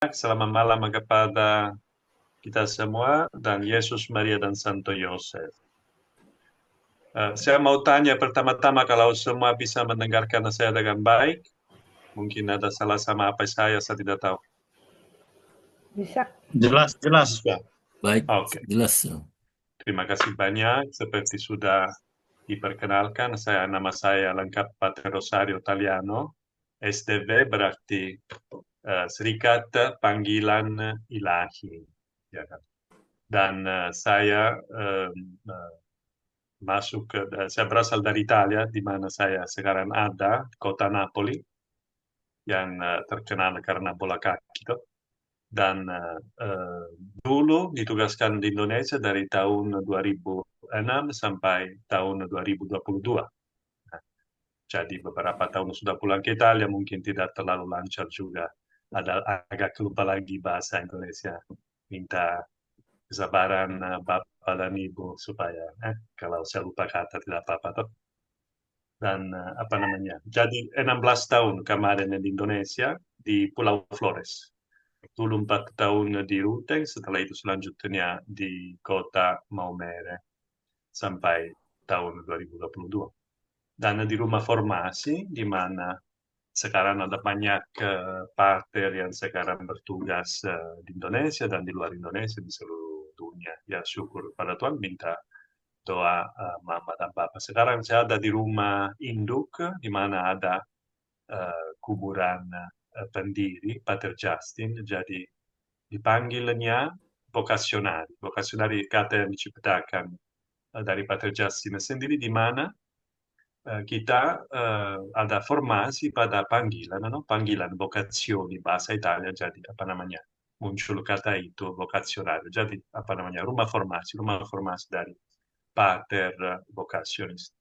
selamat malam kepada kita semua dan Yesus, Maria dan Santo Yosef. Saya mau tanya pertama-tama kalau semua bisa mendengarkan saya dengan baik. Mungkin ada salah sama apa saya tidak tahu. Bisa. Jelas, jelas. Bisa. Baik, Oke. jelas. Terima kasih banyak. Seperti sudah diperkenalkan, nama saya lengkap Pater Rosario Taliano. SDV berarti Serikat Panggilan Ilahi. Ya kan? Dan saya saya berasal dari Italia, di mana saya sekarang ada, kota Napoli, yang terkenal karena bola kaki. Dan dulu ditugaskan di Indonesia dari tahun 2006 sampai tahun 2022. Nah, jadi beberapa tahun sudah pulang ke Italia, mungkin tidak terlalu lancar juga. Ada agak lupa lagi bahasa Indonesia. Minta kesabaran Bapak dan Ibu supaya kalau saya lupa kata tidak apa-apa toh. Dan jadi 16 tahun kemarin di Indonesia di Pulau Flores. Dulu 4 tahun di Ruteng, setelah itu selanjutnya di kota Maumere sampai tahun 2022. Dan di rumah formasi, di mana sekarang ada banyak pater yang sekarang bertugas di Indonesia dan di luar Indonesia, di seluruh dunia. Ya syukur pada Tuhan, minta doa mama dan papa. Sekarang saya ada di rumah induk, di mana ada kuburan pendiri, Pater Justin. Jadi dipanggilnya vokasionari. Vokasionari kata yang diciptakan dari Pater Justin sendiri, di mana kita ada formasi pada panggilan, no? Panggilan, vocazioni, bahasa Italia, jadi muncul kata itu, vokazionario. Jadi rumah formasi dari pater vocationis.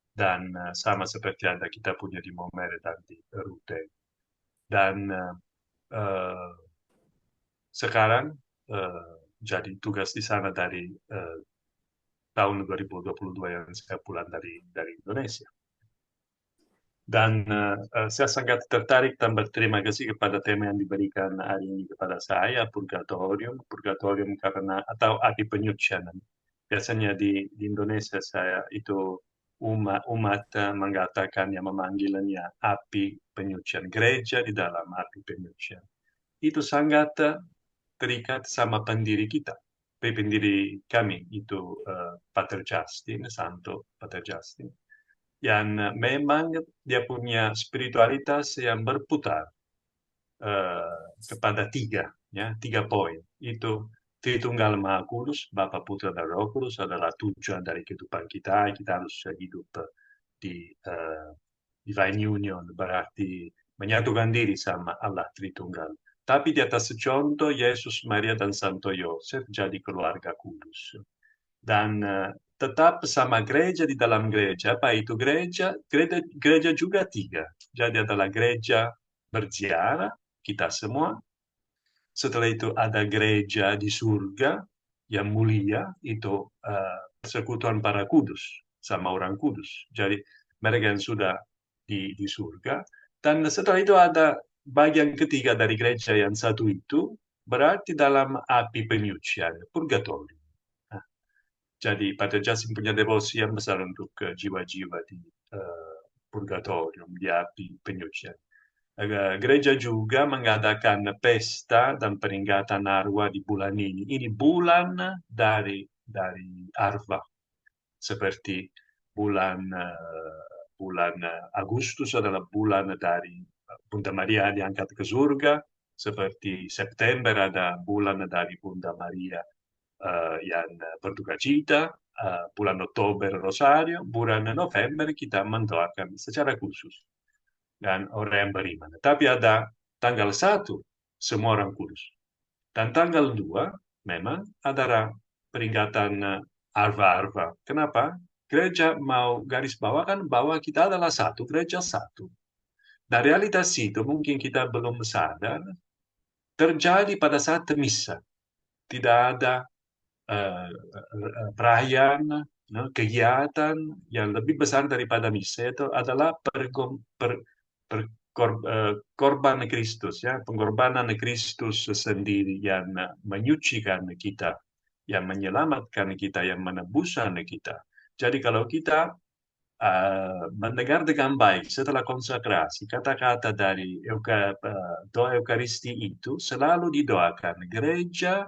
Dan sama seperti ada kita punya di Momere dan di Rute. Dan sekarang jadi tugas di sana dari tahun 2022 yang saya pulang dari Indonesia. Dan saya sangat tertarik dan berterima kasih kepada tema yang diberikan hari ini kepada saya, purgatorium. Purgatorium karena, atau api penyucian. Biasanya di Indonesia saya itu umat mengatakan yang memanggilnya api penyucian. Gereja di dalam api penyucian. Itu sangat terikat sama pendiri kita. Pendiri kami itu Pater Justin, Santo Pater Justin. Yang memang dia punya spiritualitas yang berputar kepada tiga poin. Itu Tritunggal Maha Kudus, Bapa, Putra, dan Roh Kudus adalah tujuan dari kehidupan kita. Kita harus hidup di divine union, berarti menyatukan diri sama Allah Tritunggal. Tapi di atas contoh Yesus, Maria, dan Santo Yosef jadi keluarga kudus. Dan tetap sama gereja di dalam gereja. Apa itu gereja? Gereja juga tiga. Jadi adalah gereja berziarah, kita semua. Setelah itu ada gereja di surga yang mulia, itu persekutuan para kudus sama orang kudus. Jadi mereka yang sudah di surga. Dan setelah itu ada bagian ketiga dari gereja yang satu itu, berarti dalam api penyucian, purgatorium. Jadi Pater Justin punya devosi yang besar untuk jiwa-jiwa di purgatorium, di api penyucian. Gereja juga mengadakan pesta dan peringatan arwah di bulan ini. Ini bulan dari arwah. Seperti bulan Agustus adalah bulan dari Bunda Maria diangkat ke surga. Seperti September ada bulan dari Bunda Maria yang berduka cita, bulan Oktober Rosario, bulan November kita mendoakan secara khusus dan orang yang beriman. Tapi ada tanggal 1 semua orang kudus. Dan tanggal 2 memang ada peringatan arva-arva. Kenapa? Gereja mau garis bawakan bahwa kita adalah satu, gereja satu. Nah, realitas itu mungkin kita belum sadar terjadi pada saat misa. Tidak ada perayaan, kegiatan yang lebih besar daripada misa itu adalah korban Kristus, ya, pengorbanan Kristus sendiri yang menyucikan kita, yang menyelamatkan kita, yang menebuskan kita. Jadi kalau kita mendengar dengan baik setelah konsekrasi, kata-kata dari doa Eukaristi itu selalu didoakan gereja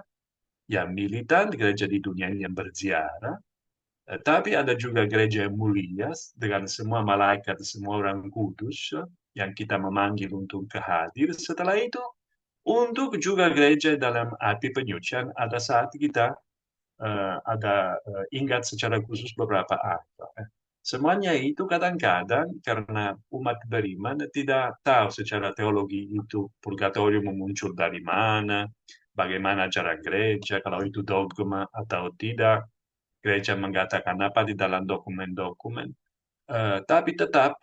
yang militan, gereja di dunia ini yang berziarah, tapi ada juga gereja yang mulia dengan semua malaikat, semua orang kudus yang kita memanggil untuk hadir. Setelah itu, untuk juga gereja dalam api penyucian, ada saat kita ingat secara khusus beberapa apa. Semuanya itu kadang-kadang karena umat beriman tidak tahu secara teologi itu purgatorium muncul dari mana, bagaimana cara gereja, kalau itu dogma atau tidak, gereja mengatakan apa di dalam dokumen-dokumen. Tapi tetap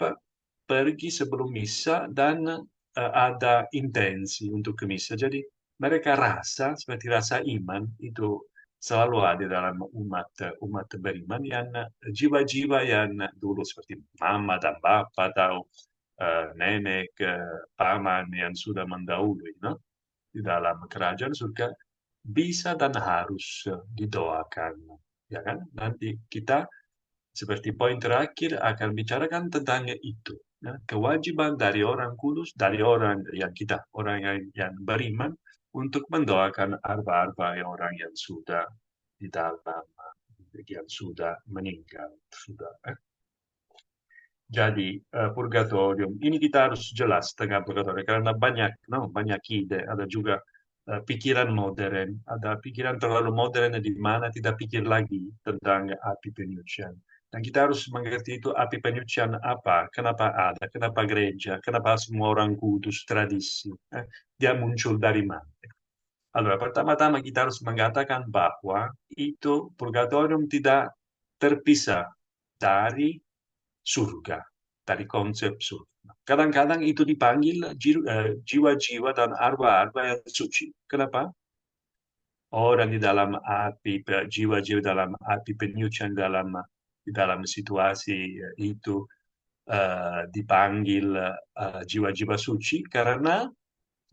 pergi sebelum misa dan ada intensi untuk ke misa. Jadi mereka rasa seperti rasa iman itu selalu ada dalam umat beriman yang jiwa-jiwa yang dulu seperti mama dan bapak atau nenek, paman yang sudah mendahului, no? Di dalam kerajaan surga bisa dan harus didoakan, ya kan? Nanti kita seperti poin terakhir akan bicarakan tentang itu. Ya, kewajiban dari orang kudus, dari orang yang kita, orang yang beriman, untuk mendoakan arwah-arwah orang yang sudah di dalam, yang sudah meninggal. Jadi, purgatorium, ini kita harus jelas tentang purgatorium, karena banyak, no, banyak ide, ada juga pikiran modern, ada pikiran terlalu modern di mana tidak pikir lagi tentang api penyucian. Dan kita harus mengerti itu api penyucian apa, kenapa ada, kenapa gereja, kenapa semua orang kudus, tradisi, dia muncul dari mana. Allora, pertama-tama kita harus mengatakan bahwa itu purgatorium tidak terpisah dari surga, dari konsep surga. Kadang-kadang itu dipanggil jiwa-jiwa dan arwah-arwah yang suci. Kenapa? Orang di dalam api, jiwa-jiwa dalam api penyucian di dalam situasi itu dipanggil jiwa-jiwa suci karena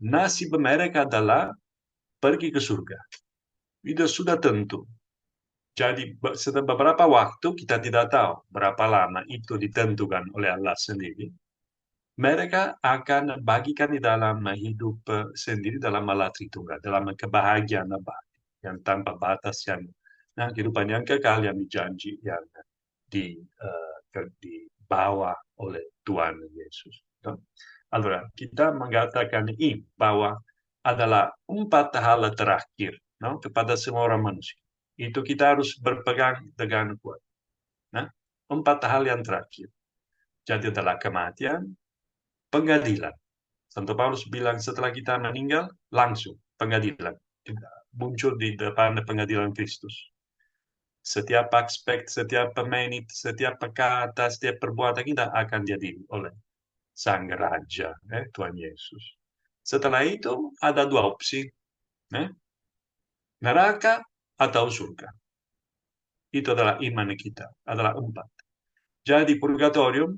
nasib mereka adalah pergi ke surga. Itu sudah tentu. Jadi setelah beberapa waktu kita tidak tahu berapa lama itu ditentukan oleh Allah sendiri. Mereka akan bagikan di dalam hidup sendiri dalam Allah Tritunggal, dalam kebahagiaan abadi yang tanpa batas, yang kehidupan yang kekal yang dijanji, yang dibawa oleh Tuhan Yesus. Allora, kita mengatakan ini bahwa adalah 4 hal terakhir, no, kepada semua orang manusia. Itu kita harus berpegang dengan kuat. Nah, 4 hal yang terakhir. Jadi adalah kematian, pengadilan. Santo Paulus bilang setelah kita meninggal, langsung pengadilan. Muncul di depan pengadilan Kristus. Setiap aspek, setiap menit, setiap kata, setiap perbuatan kita akan diadili oleh Sang Raja, Tuhan Yesus. Setelah itu ada 2 opsi, neraka atau surga. Itu adalah iman kita, adalah 4. Jadi purgatorium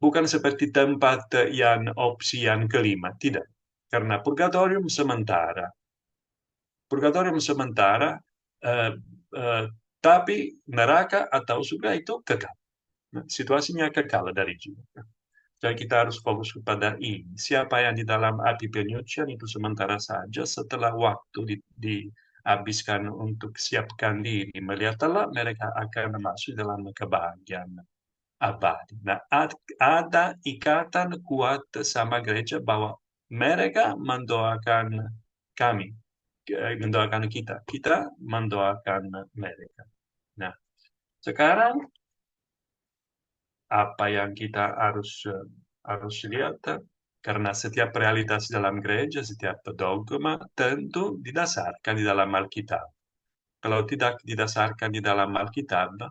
bukan seperti tempat yang opsi yang kelima, tidak. Karena purgatorium sementara. Purgatorium sementara, tapi neraka atau surga itu kekal. Situasinya kekal dari jiwa. Jadi kita harus fokus kepada ini. Siapa yang di dalam api penyucian itu sementara saja, setelah waktu dihabiskan untuk siapkan diri melihat Allah, mereka akan masuk dalam kebahagiaan abadi. Nah, ada ikatan kuat sama gereja bahwa mereka mendoakan kami, mendoakan kita, kita mendoakan mereka. Nah, sekarang apa yang kita harus lihat, karena setiap realitas dalam gereja, setiap dogma tentu didasarkan di dalam Alkitab. Kalau tidak didasarkan di dalam Alkitab,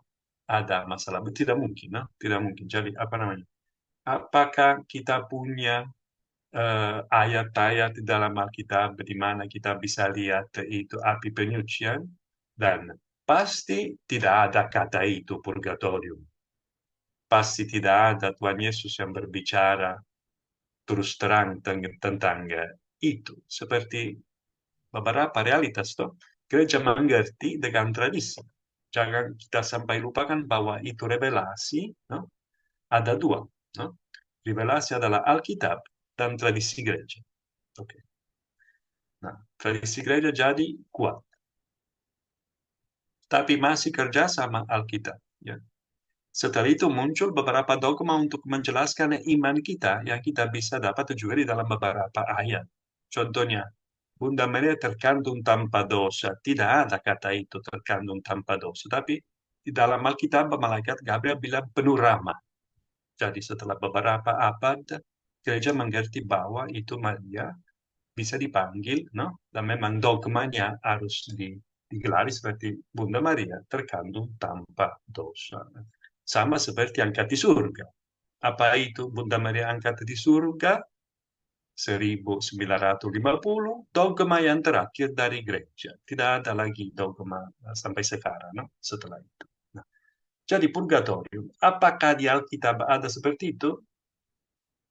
ada masalah. Tidak mungkin, no? Tidak mungkin. Jadi apa namanya? Apakah kita punya ayat-ayat di dalam Alkitab di mana kita bisa lihat itu api penyucian, dan pasti tidak ada kata itu purgatorium. Pasti tidak ada Tuhan Yesus yang berbicara terus terang tentang itu. Seperti beberapa realitas toh, gereja mengerti dengan tradisi. Jangan kita sampai lupakan bahwa itu revelasi, no? Ada dua, no? Revelasi adalah Alkitab dan tradisi gereja. Oke. Nah, tradisi gereja jadi kuat, tapi masih kerja sama Alkitab. Ya. Setelah itu muncul beberapa dogma untuk menjelaskan iman kita yang kita bisa dapat juga di dalam beberapa ayat. Contohnya, Bunda Maria terkandung tanpa dosa. Tidak ada kata itu terkandung tanpa dosa. Tapi di dalam Alkitab, malaikat Gabriel bilang penuh rahmat. Jadi setelah beberapa abad, gereja mengerti bahwa itu Maria bisa dipanggil, no? Dan memang dogmanya harus digelari seperti Bunda Maria terkandung tanpa dosa. Sama seperti angkat di surga. Apa itu Bunda Maria angkat di surga? 1950, dogma yang terakhir dari gereja. Tidak ada lagi dogma sampai sekarang, no? Setelah itu. Nah, jadi purgatorium, apakah di Alkitab ada seperti itu?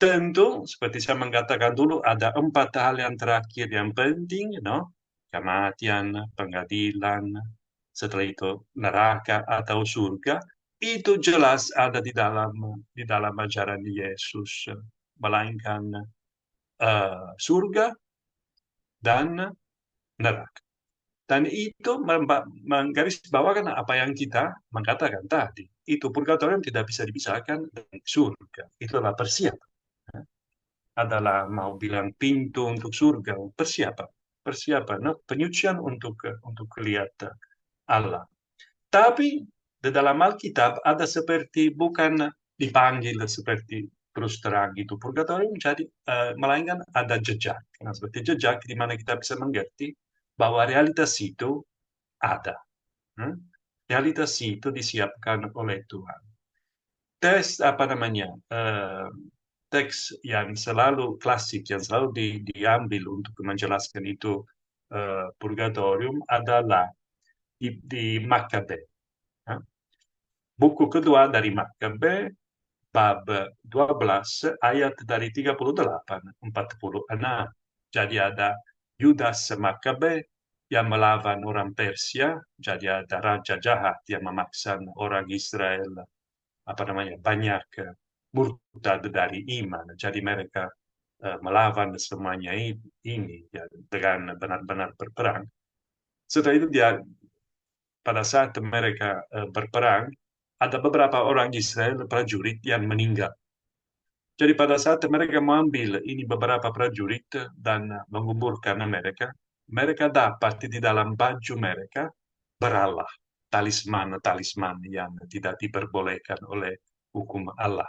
Tentu, seperti saya mengatakan dulu, ada 4 hal yang terakhir yang penting, no? Kematian, pengadilan, setelah itu neraka atau surga. Itu jelas ada di dalam ajaran Yesus, melainkan surga dan neraka. Dan itu menggarisbawakan apa yang kita mengatakan tadi. Itu purgatorium tidak bisa dipisahkan dari surga. Itulah persiapan. Adalah mau bilang pintu untuk surga, persiapan. Persiapan, no? Penyucian untuk lihat Allah. Tapi di dalam Alkitab ada seperti bukan dipanggil seperti terus terang itu purgatorium, jadi melainkan ada jejak. Nah, seperti jejak di mana kita bisa mengerti bahwa realitas itu ada. Realitas itu disiapkan oleh Tuhan. Tes apa namanya? Teks yang selalu klasik, yang selalu diambil untuk menjelaskan itu purgatorium adalah di Makabe. Buku kedua dari Makabe, bab 12, ayat dari 38, 46. Jadi ada Yudas Makabe yang melawan orang Persia, jadi ada raja jahat yang memaksa orang Israel banyak murtad dari iman. Jadi mereka melawan semuanya ini ya, dengan benar-benar berperang. Setelah itu pada saat mereka berperang, ada beberapa orang Israel prajurit yang meninggal. Jadi pada saat mereka mengambil ini beberapa prajurit dan menguburkan mereka, mereka dapat di dalam baju mereka beralah, talisman-talisman yang tidak diperbolehkan oleh hukum Allah.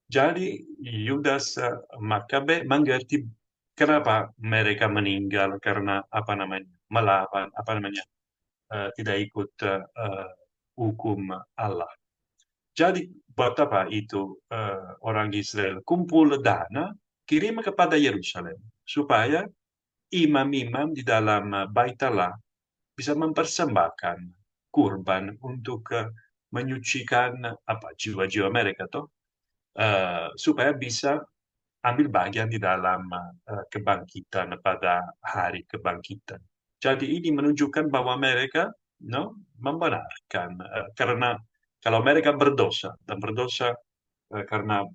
Jadi Yudas Makabe mengerti kenapa mereka meninggal karena melawan tidak ikut hukum Allah. Jadi buat apa itu orang Israel kumpul dana kirim kepada Yerusalem supaya imam-imam di dalam Bait Allah bisa mempersembahkan kurban untuk menyucikan jiwa-jiwa mereka toh supaya bisa ambil bagian di dalam kebangkitan pada hari kebangkitan. Jadi ini menunjukkan bahwa mereka membenarkan karena kalau mereka berdosa dan berdosa karena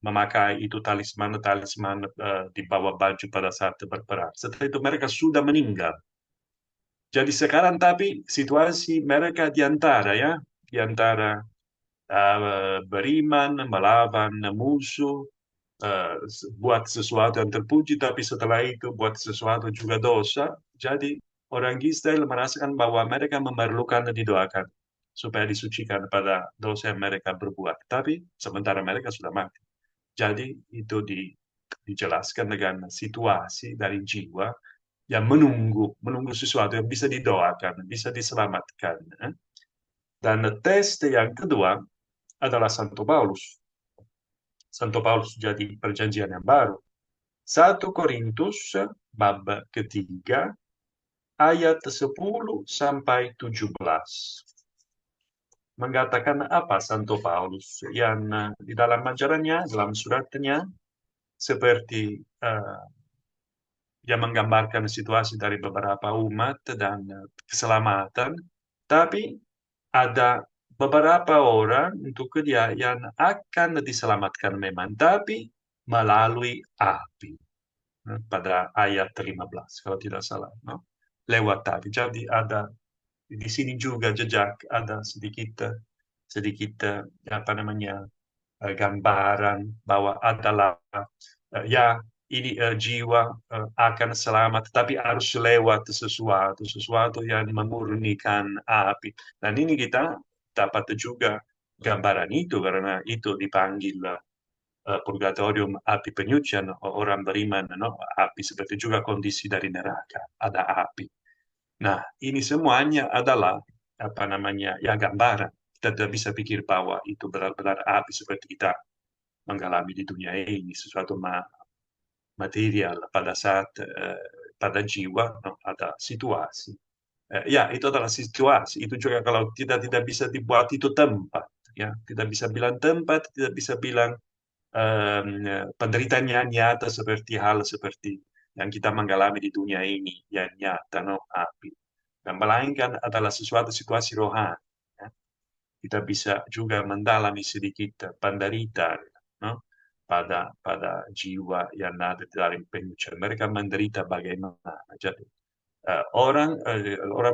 memakai itu talisman-talisman di bawah baju pada saat berperang. Setelah itu mereka sudah meninggal. Jadi sekarang tapi situasi mereka di antara beriman, melawan musuh, buat sesuatu yang terpuji, tapi setelah itu buat sesuatu juga dosa. Jadi orang Israel merasakan bahwa mereka memerlukan didoakan supaya disucikan pada dosa yang mereka berbuat. Tapi sementara mereka sudah mati. Jadi itu dijelaskan dengan situasi dari jiwa yang menunggu sesuatu yang bisa didoakan, bisa diselamatkan. Dan tes yang kedua adalah Santo Paulus. Santo Paulus jadi perjanjian yang baru. 1 Korintus bab ketiga ayat 10 sampai 17. Mengatakan apa Santo Paulus yang di dalam ajarannya, dalam suratnya seperti yang menggambarkan situasi dari beberapa umat dan keselamatan, tapi ada beberapa orang untuk dia yang akan diselamatkan memang, tapi melalui api. Pada ayat 15, kalau tidak salah, no? Lewat api. Jadi ada di sini juga jejak, ada sedikit sedikit apa namanya gambaran bahwa adalah ya ini jiwa akan selamat, tapi harus lewat sesuatu yang memurnikan api. Dan ini kita dapat juga gambaran itu karena itu dipanggil purgatorium api penyucian orang beriman, no? Api seperti juga kondisi dari neraka, ada api. Nah, ini semuanya adalah apa namanya ya gambaran. Kita tidak bisa pikir bahwa itu benar-benar api seperti kita mengalami di dunia ini, sesuatu material pada saat pada jiwa no, ada situasi. Ya, itu adalah situasi. Itu juga kalau tidak bisa dibuat itu tempat. Ya, tidak bisa bilang tempat, tidak bisa bilang penderitaannya nyata seperti hal seperti yang kita mengalami di dunia ini yang nyata no api dan melainkan adalah sesuatu situasi rohani ya. Kita bisa juga mendalami sedikit penderitaan no pada jiwa yang ada dalam penyucian mereka menderita bagaimana jadi orang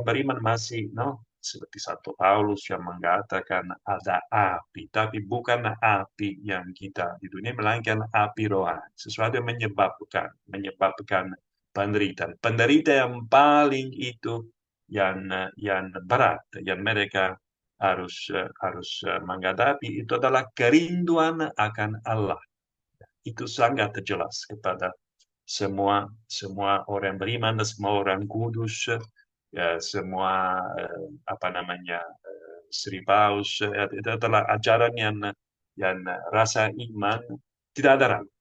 beriman masih no seperti Santo Paulus yang mengatakan ada api, tapi bukan api yang kita di dunia, melainkan api rohani, sesuatu yang menyebabkan penderitaan. Penderitaan yang paling itu yang berat, yang mereka harus menghadapi itu adalah kerinduan akan Allah. Itu sangat jelas kepada semua semua orang beriman dan semua orang kudus ya semua apa namanya Sri Paus itu adalah ajaran yang rasa iman tidak ada ragu.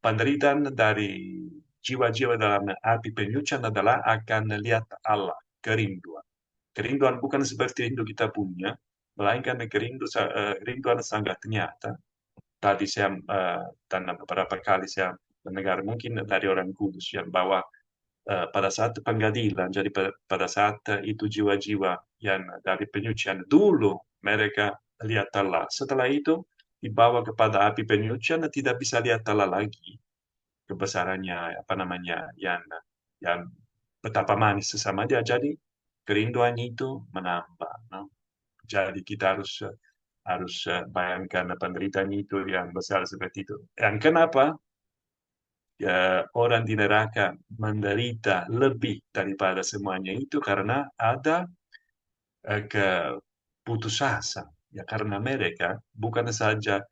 Penderitaan dari jiwa-jiwa dalam api penyucian adalah akan lihat Allah, kerinduan. Kerinduan bukan seperti rindu kita punya, melainkan kerinduan sangat nyata. Tadi saya dan beberapa kali saya mendengar mungkin dari orang kudus yang bahwa pada saat pengadilan, jadi pada saat itu jiwa-jiwa yang dari penyucian dulu mereka lihat Allah. Setelah itu dibawa kepada api penyucian tidak bisa lihat Allah lagi kebesarannya apa namanya yang betapa manis sesama dia. Jadi kerinduan itu menambah. No? Jadi kita harus bayangkan penderitaan itu yang besar seperti itu. Yang kenapa orang di neraka menderita lebih daripada semuanya itu karena ada keputus asa. Ya, karena mereka bukan saja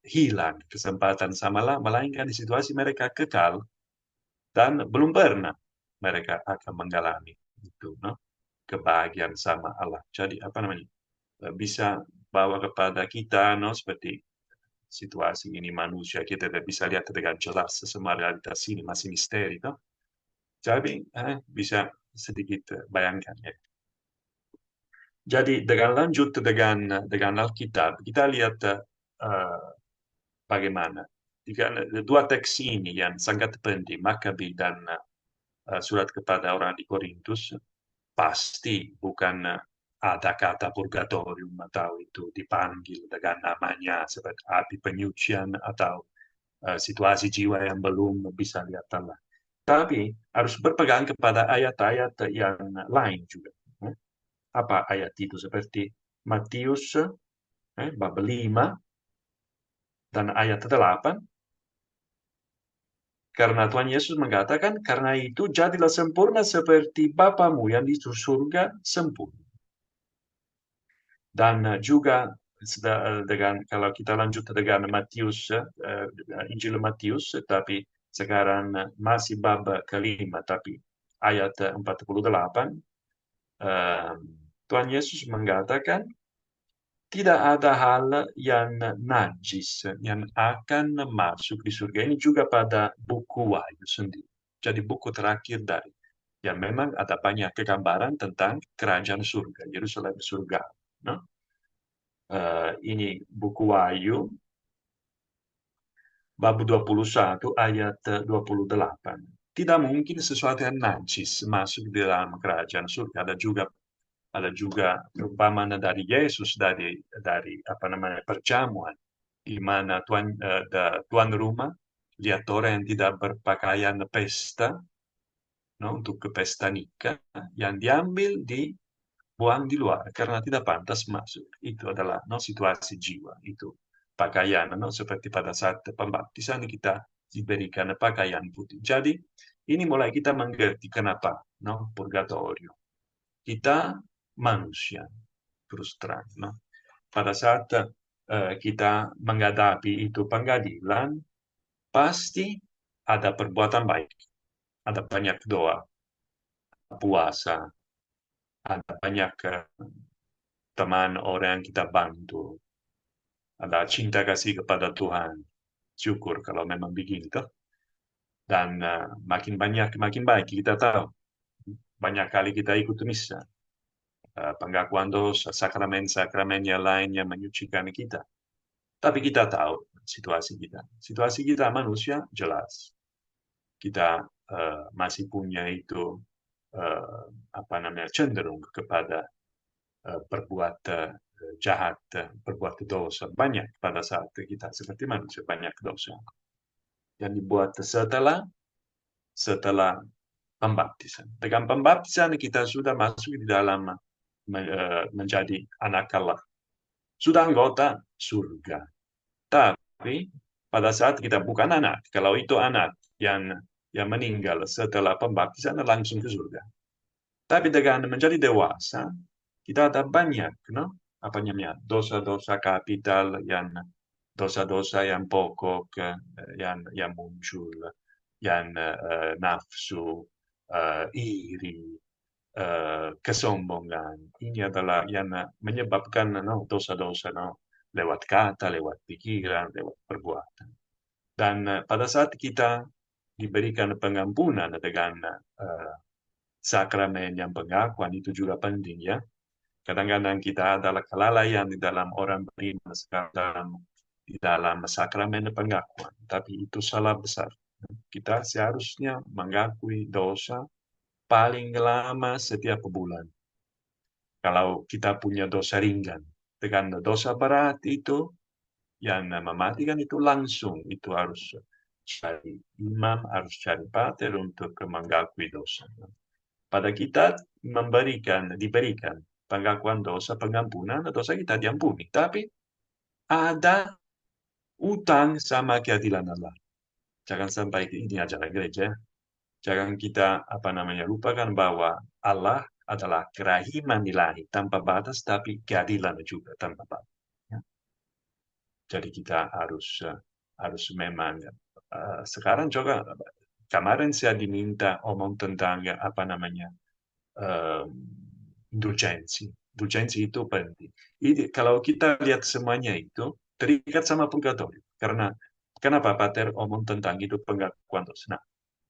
hilang kesempatan sama Allah, melainkan di situasi mereka kekal dan belum pernah mereka akan mengalami itu, no? Kebahagiaan sama Allah. Jadi apa namanya? Bisa bawa kepada kita, no? Seperti situasi ini manusia kita tidak bisa lihat dengan jelas semua realitas ini masih misteri, no? Jadi bisa sedikit bayangkan ya. Jadi dengan lanjut dengan Alkitab kita lihat bagaimana dua teks ini yang sangat penting Makabi dan surat kepada orang di Korintus pasti bukan ada kata purgatorium atau itu dipanggil dengan namanya seperti api penyucian atau situasi jiwa yang belum bisa lihat Allah. Tapi harus berpegang kepada ayat-ayat yang lain juga. Apa ayat itu? Seperti Matius bab 5 dan ayat 8. Karena Tuhan Yesus mengatakan, karena itu jadilah sempurna seperti Bapamu yang di surga sempurna. Dan juga dengan kalau kita lanjut dengan Matius, Injil Matius, tapi sekarang masih bab kelima, tapi ayat 48, Tuhan Yesus mengatakan, tidak ada hal yang najis yang akan masuk di surga. Ini juga pada buku Wahyu sendiri. Jadi buku terakhir dari yang memang ada banyak kegambaran tentang kerajaan surga, Yerusalem surga. No? Ini buku Wahyu bab 21 ayat 28. Tidak mungkin sesuatu yang najis masuk di dalam kerajaan surga. Ada juga perumpamaan dari Yesus dari apa namanya perjamuan di mana tuan rumah lihat orang yang tidak berpakaian pesta, no, untuk ke pesta nikah yang diambil dibuang di luar karena tidak pantas masuk. Itu adalah, no, situasi jiwa itu pakaian, no, seperti pada saat pembaptisan kita diberikan pakaian putih. Jadi ini mulai kita mengerti kenapa, no, purgatorio. Kita manusia terus terang, no? Pada saat kita menghadapi itu pengadilan, pasti ada perbuatan baik, ada banyak doa, puasa, ada banyak teman orang yang kita bantu, ada cinta kasih kepada Tuhan. Syukur kalau memang begitu. Dan makin baik kita tahu. Banyak kali kita ikut misa, pengakuan dosa, sakramen-sakramen yang lain yang menyucikan kita. Tapi kita tahu situasi kita. Situasi kita manusia jelas. Kita masih punya itu apa namanya cenderung kepada berbuat jahat, berbuat dosa banyak pada saat kita seperti manusia banyak dosa yang dibuat setelah pembaptisan. Dengan pembaptisan kita sudah masuk di dalam menjadi anak Allah, sudah anggota surga. Tapi pada saat kita bukan anak, kalau itu anak yang meninggal setelah pembaptisan langsung ke surga. Tapi dengan menjadi dewasa, kita ada banyak, no? Apa namanya, dosa-dosa kapital dosa-dosa yang pokok yang muncul, yang nafsu, iri, kesombongan. Ini adalah yang menyebabkan, no, dosa-dosa, no, lewat kata, lewat pikiran, lewat perbuatan. Dan pada saat kita diberikan pengampunan dengan sakramen yang pengakuan itu juga penting, ya. Kadang-kadang kita adalah kelalaian di dalam orang beriman sekarang di dalam sakramen pengakuan, tapi itu salah besar. Kita seharusnya mengakui dosa paling lama setiap bulan. Kalau kita punya dosa ringan, dengan dosa berat itu yang mematikan itu langsung itu harus cari imam, harus cari pater untuk mengakui dosa. Pada kita diberikan pengakuan dosa, pengampunan dosa kita diampuni, tapi ada utang sama keadilan Allah. Jangan sampai ini ajaran gereja. Jangan kita apa namanya lupakan bahwa Allah adalah kerahiman ilahi tanpa batas, tapi keadilan juga tanpa batas. Ya. Jadi kita harus memang sekarang juga kemarin saya diminta omong tentang apa namanya indulgensi. Indulgensi itu penting. Kalau kita lihat semuanya itu terikat sama purgatorium. Karena kenapa Pater omong tentang hidup pengakuan dosa? Nah,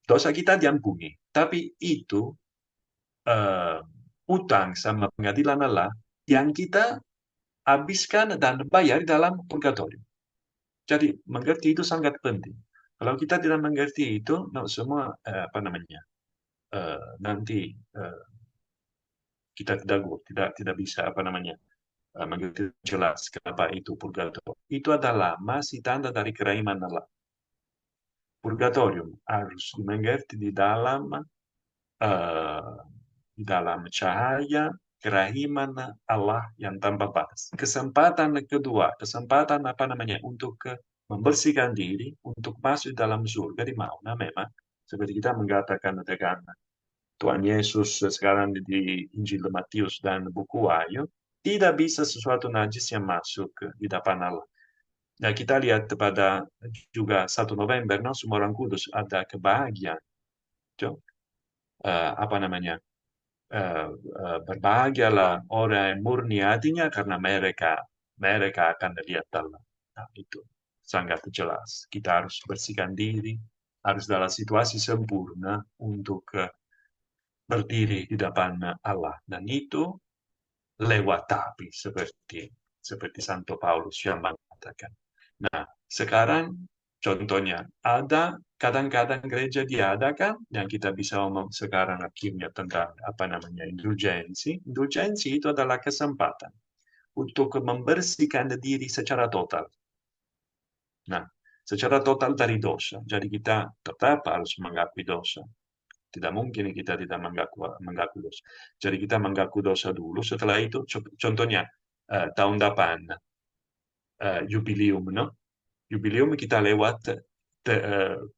dosa kita diampuni, tapi itu utang sama pengadilan Allah yang kita habiskan dan bayar dalam purgatorium. Jadi mengerti itu sangat penting. Kalau kita tidak mengerti itu, no, semua apa namanya nanti kita tidak bisa apa namanya mengerti jelas kenapa itu purgatorium. Itu adalah masih tanda dari kerahiman Allah. Purgatorium harus dimengerti di dalam cahaya kerahiman Allah yang tanpa batas. Kesempatan kedua, kesempatan apa namanya untuk membersihkan diri, untuk masuk dalam surga di mana memang seperti kita mengatakan dengan Tuhan Yesus sekarang di Injil Matius dan buku Wahyu, tidak bisa sesuatu najis yang masuk di depan Allah. Nah, kita lihat pada juga 1 November, no, semua orang kudus ada kebahagiaan. Apa namanya? Berbahagialah orang yang murni hatinya karena mereka akan lihat Allah. Nah, itu sangat jelas. Kita harus bersihkan diri, harus dalam situasi sempurna untuk berdiri di depan Allah. Dan itu lewat api seperti Santo Paulus yang mengatakan. Nah, sekarang Contohnya, ada kadang-kadang gereja diadakan yang kita bisa ngomong sekarang akhirnya tentang apa namanya indulgensi. Indulgensi itu adalah kesempatan untuk membersihkan diri secara total. Nah, secara total dari dosa. Jadi kita tetap harus mengakui dosa. Tidak mungkin kita tidak mengaku dosa. Jadi kita mengaku dosa dulu. Setelah itu, contohnya tahun depan jubileum, no? Jubileum kita lewat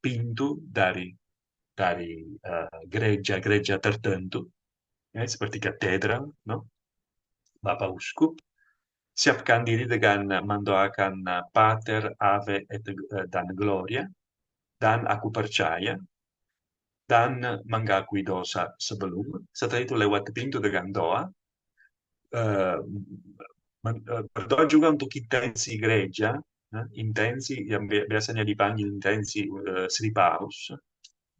pintu dari gereja-gereja tertentu, ya, seperti katedral, no? Bapak Uskup, siapkan diri dengan mendoakan Pater, Ave, dan Gloria, dan aku percaya, dan mengakui dosa sebelum. Setelah itu lewat pintu dengan doa, eh, berdoa juga untuk intensi gereja, intensi yang biasanya dipanggil intensi Sri Paus,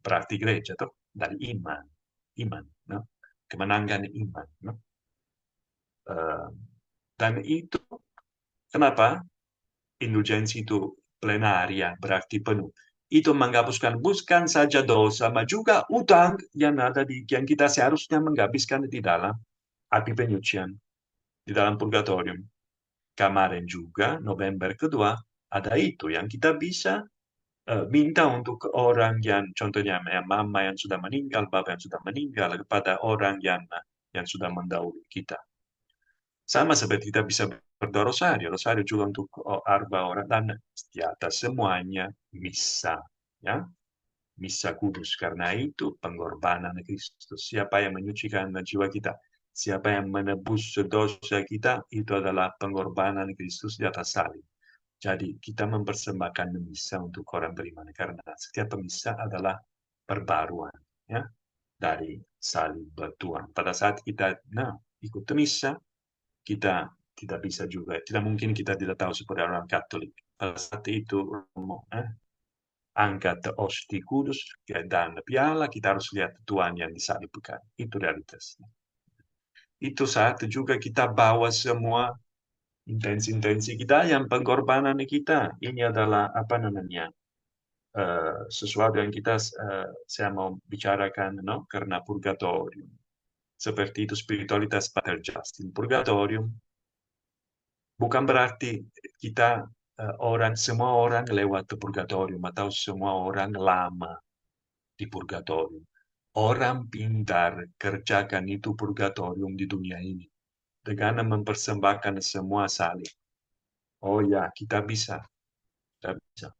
berarti gereja toh dari iman, iman, no? Kemenangan iman, no? Eh, dan itu kenapa indulgensi itu plenaria berarti penuh. Itu menghapuskan bukan saja dosa, tapi juga utang yang ada yang kita seharusnya menghabiskan di dalam api penyucian, di dalam purgatorium. Kemarin juga, November kedua, ada itu yang kita bisa minta untuk orang yang, contohnya mama yang sudah meninggal, bapak yang sudah meninggal, kepada orang yang sudah mendahului kita. Sama seperti kita bisa berdoa rosario, rosario juga untuk arba orang, dan di atas semuanya misa, ya, misa kudus. Karena itu pengorbanan Kristus. Siapa yang menyucikan jiwa kita, siapa yang menebus dosa kita, itu adalah pengorbanan Kristus di atas salib. Jadi kita mempersembahkan misa untuk orang beriman karena setiap misa adalah perbaruan, ya, dari salib Tuhan. Pada saat kita ikut misa, kita tidak bisa juga, tidak mungkin kita tidak tahu seperti orang Katolik. Pada saat itu angkat osti kudus dan piala, kita harus lihat Tuhan yang disalibkan. Itu realitasnya. Itu saat juga kita bawa semua intensi-intensi kita yang pengorbanan kita. Ini adalah apa namanya? Sesuatu yang kita saya mau bicarakan, no? Karena purgatorium. Seperti itu spiritualitas Pater Justin. Purgatorium bukan berarti kita semua orang lewat purgatorium atau semua orang lama di purgatorium. Orang pintar kerjakan itu purgatorium di dunia ini dengan mempersembahkan semua salib. Oh ya, kita bisa. Kita bisa.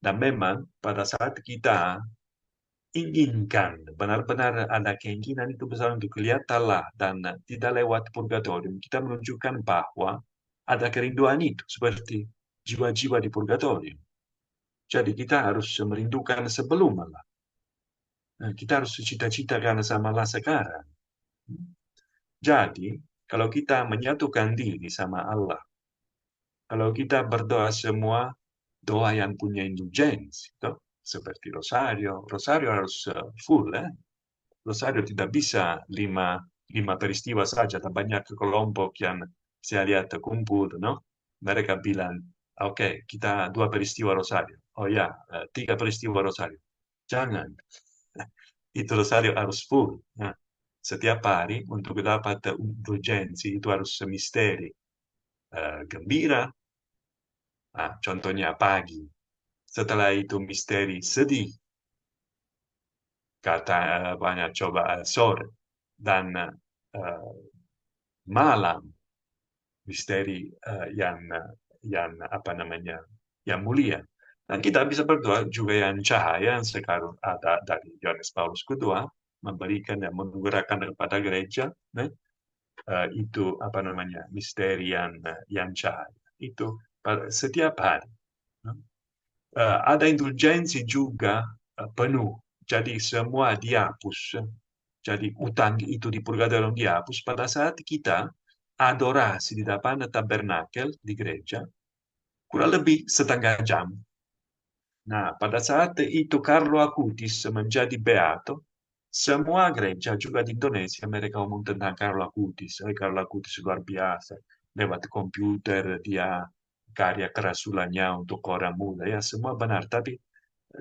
Dan memang pada saat kita inginkan, benar-benar ada keinginan itu besar untuk lihatlah dan tidak lewat purgatorium, kita menunjukkan bahwa ada kerinduan itu seperti jiwa-jiwa di purgatorium. Jadi kita harus merindukan sebelum Allah. Nah, kita harus cita-citakan sama Allah sekarang. Jadi, kalau kita menyatukan diri sama Allah, kalau kita berdoa semua doa yang punya indulgensi, seperti rosario, rosario harus full, Rosario tidak bisa lima peristiwa saja, dan banyak kelompok yang saya lihat kumpul, no? Mereka bilang, oke, kita dua peristiwa Rosario. Oh ya, tiga peristiwa Rosario. Jangan. Itu Rosario harus full. Nah, setiap hari untuk dapat indulgensi itu harus misteri. Gembira, contohnya pagi. Setelah itu misteri sedih, kata banyak coba sore. Dan malam misteri yang apa namanya yang mulia. Dan kita bisa berdoa juga yang cahaya yang sekarang ada dari Yohanes Paulus kedua memberikan dan menggerakkan kepada gereja, itu apa namanya misteri yang cahaya itu setiap hari. Ada indulgensi juga penuh, jadi semua dihapus. Jadi utang itu di purgatorium dihapus pada saat kita adorasi di depan tabernakel di gereja, kurang lebih setengah jam. Nah, pada saat itu Carlo Acutis menjadi beato, semua gereja juga di Indonesia mereka ngomong tentang Carlo Acutis. Carlo Acutis luar biasa. Lewat komputer dia karya kerasulannya untuk orang muda, ya semua benar. Tapi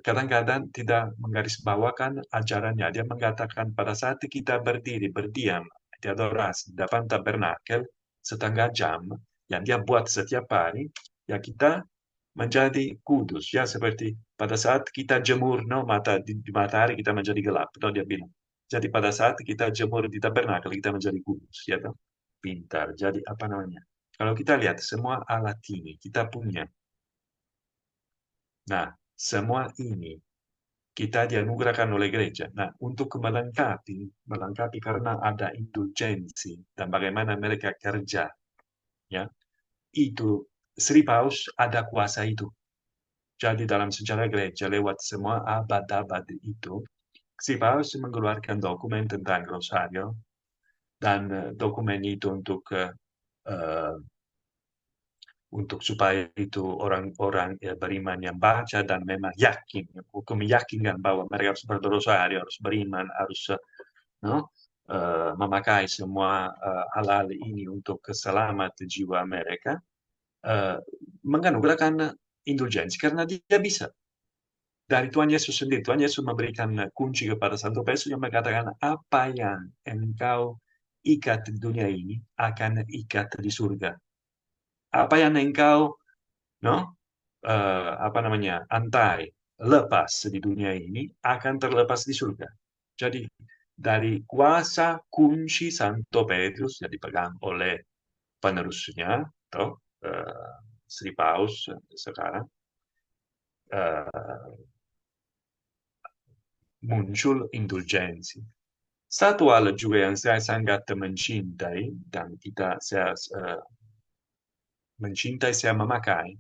kadang-kadang tidak menggarisbawakan ajarannya. Dia mengatakan pada saat kita berdiri, berdiam, di adorasi di depan tabernakel setengah jam, yang dia buat setiap hari, ya kita menjadi kudus. Ya seperti pada saat kita jemur, no, di matahari kita menjadi gelap, no, dia bilang. Jadi pada saat kita jemur di tabernakel, kita menjadi kudus, ya toh? Pintar. Jadi apa namanya? Kalau kita lihat semua alat ini kita punya. Nah, semua ini kita dianugerahkan oleh gereja. Nah, untuk melengkapi karena ada indulgensi dan bagaimana mereka kerja, ya, itu Sri Paus ada kuasa itu. Jadi dalam sejarah gereja lewat semua abad-abad itu, Sri Paus mengeluarkan dokumen tentang Rosario dan dokumen itu eh, untuk supaya itu orang-orang ya, beriman yang baca dan memang yakin, hukum meyakinkan bahwa mereka harus berdosa, harus beriman, harus no, memakai semua hal-hal ini untuk keselamatan jiwa mereka, uh, menganugerahkan indulgensi karena dia bisa. Dari Tuhan Yesus sendiri, Tuhan Yesus memberikan kunci kepada Santo Petrus yang mengatakan apa yang engkau ikat di dunia ini akan ikat di surga. Apa yang engkau no, apa namanya, antai, lepas di dunia ini akan terlepas di surga. Jadi dari kuasa kunci Santo Petrus yang dipegang oleh penerusnya, atau Sri Paus sekarang, uh, muncul indulgensi. Satu hal juga yang saya sangat mencintai dan saya mencintai, saya memakai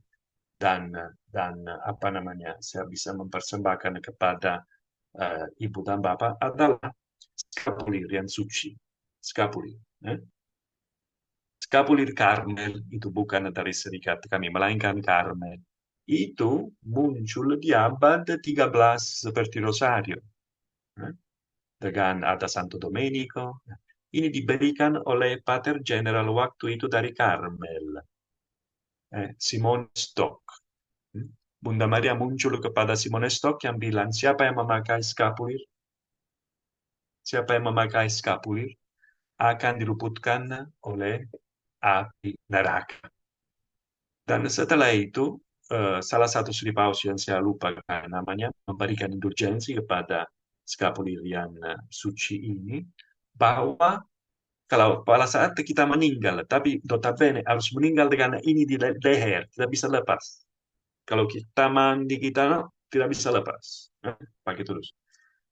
dan apa namanya, saya bisa mempersembahkan kepada ibu dan bapak adalah skapulir yang suci. Skapulir. Skapulir Karmel itu bukan dari serikat kami, melainkan Karmel. Itu muncul di abad 13 seperti Rosario. Dengan ada Santo Domenico. Ini diberikan oleh Pater General waktu itu dari Karmel. Simone Stock. Bunda Maria muncul kepada Simone Stock yang bilang, siapa yang memakai skapulir? Siapa yang memakai skapulir akan diluputkan oleh api neraka. Dan setelah itu, salah satu Sri Paus yang saya lupa namanya, memberikan indulgensi kepada skapulir yang suci ini, bahwa kalau pada saat kita meninggal, tapi notabene harus meninggal dengan ini di leher, tidak bisa lepas. Kalau kita mandi, kita tidak bisa lepas. Pakai terus.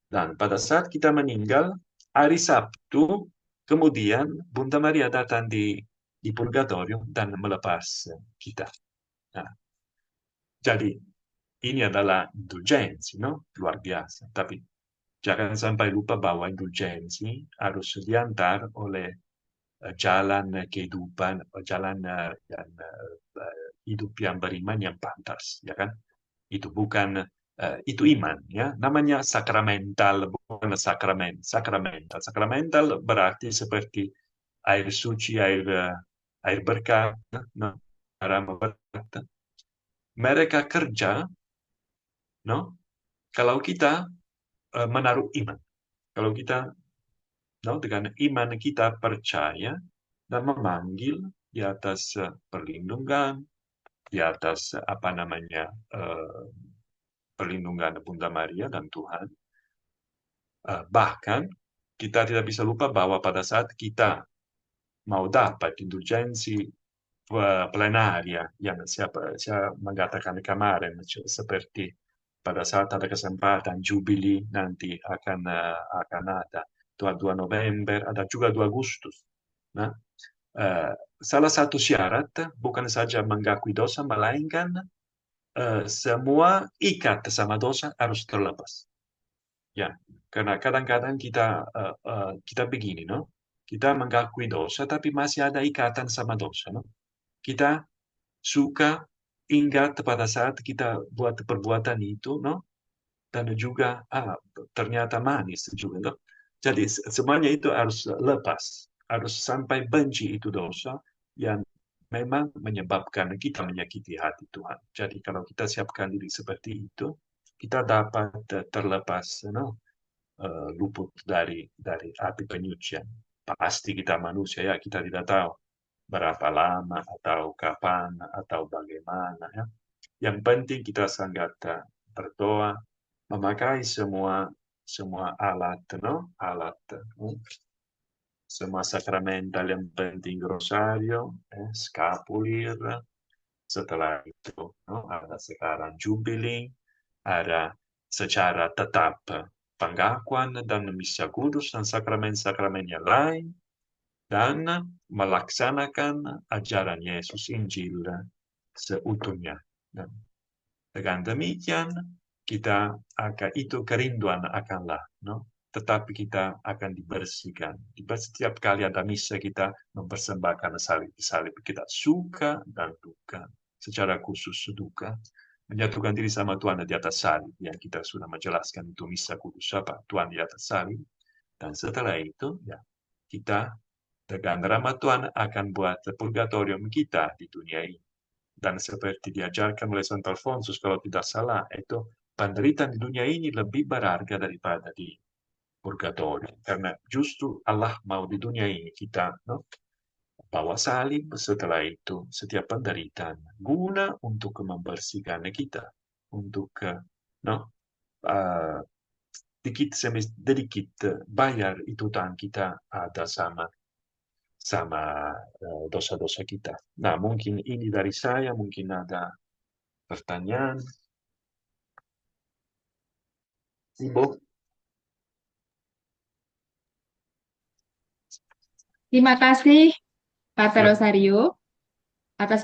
Dan pada saat kita meninggal, hari Sabtu, kemudian Bunda Maria datang di Purgatorio dan melepas kita. Nah, jadi ini adalah indulgensi, no? Luar biasa. Tapi jangan sampai lupa bahwa indulgensi harus diantar oleh jalan kehidupan, jalan hidup yang beriman yang pantas, ya kan? Itu bukan itu iman, ya. Namanya sakramental, bukan sakramen. Sakramental. Sakramental berarti seperti air suci, air berkat, no? Aroma berkat. Mereka kerja, no? Kalau kita menaruh iman, kalau kita no, dengan iman kita percaya dan memanggil di atas perlindungan, di atas apa namanya perlindungan Bunda Maria dan Tuhan. Bahkan kita tidak bisa lupa bahwa pada saat kita mau dapat indulgensi plenaria yang saya mengatakan kemarin, seperti pada saat ada kesempatan jubili nanti akan ada 2 November, ada juga 2 Agustus. Nah, salah satu syarat bukan saja mengakui dosa, melainkan semua ikat sama dosa harus terlepas. Ya, karena kadang-kadang kita begini, no? Kita mengakui dosa, tapi masih ada ikatan sama dosa, no? Kita suka ingat pada saat kita buat perbuatan itu, no? Dan juga ternyata manis juga, no? Jadi semuanya itu harus lepas, harus sampai benci itu dosa yang memang menyebabkan kita menyakiti hati Tuhan. Jadi kalau kita siapkan diri seperti itu, kita dapat terlepas, luput dari api penyucian. Pasti kita manusia ya, kita tidak tahu berapa lama atau kapan atau bagaimana ya. Yang penting kita sangat berdoa, memakai semua semua alat, alat, semua sakramental yang penting rosario, scapulir, setelah itu ada sekarang jubilee, ada secara tetap pengakuan dan misa kudus dan sakramen-sakramen yang lain, dan melaksanakan ajaran Yesus Injil seutuhnya. Dan dengan demikian, kita akan itu kerinduan akanlah, tetapi kita akan dibersihkan. Di setiap kali ada misa kita mempersembahkan salib kita suka dan duka, secara khusus duka, menyatukan diri sama Tuhan di atas salib yang kita sudah menjelaskan itu misa kudus apa Tuhan di atas salib, dan setelah itu ya kita dengan rahmat Tuhan akan buat purgatorium kita di dunia ini. Dan seperti diajarkan oleh Santo Alfonsus, kalau tidak salah, itu penderitaan di dunia ini lebih berharga daripada di purgatorio. Karena justru Allah mau di dunia ini kita bawa salib, setelah itu setiap penderitaan guna untuk membersihkan kita, untuk no, uh, dikit sedikit bayar itu utang kita ada sama sama dosa-dosa kita. Nah, mungkin ini dari saya, mungkin ada pertanyaan. Ibu, Terima kasih, Pak ya, Rosario, atas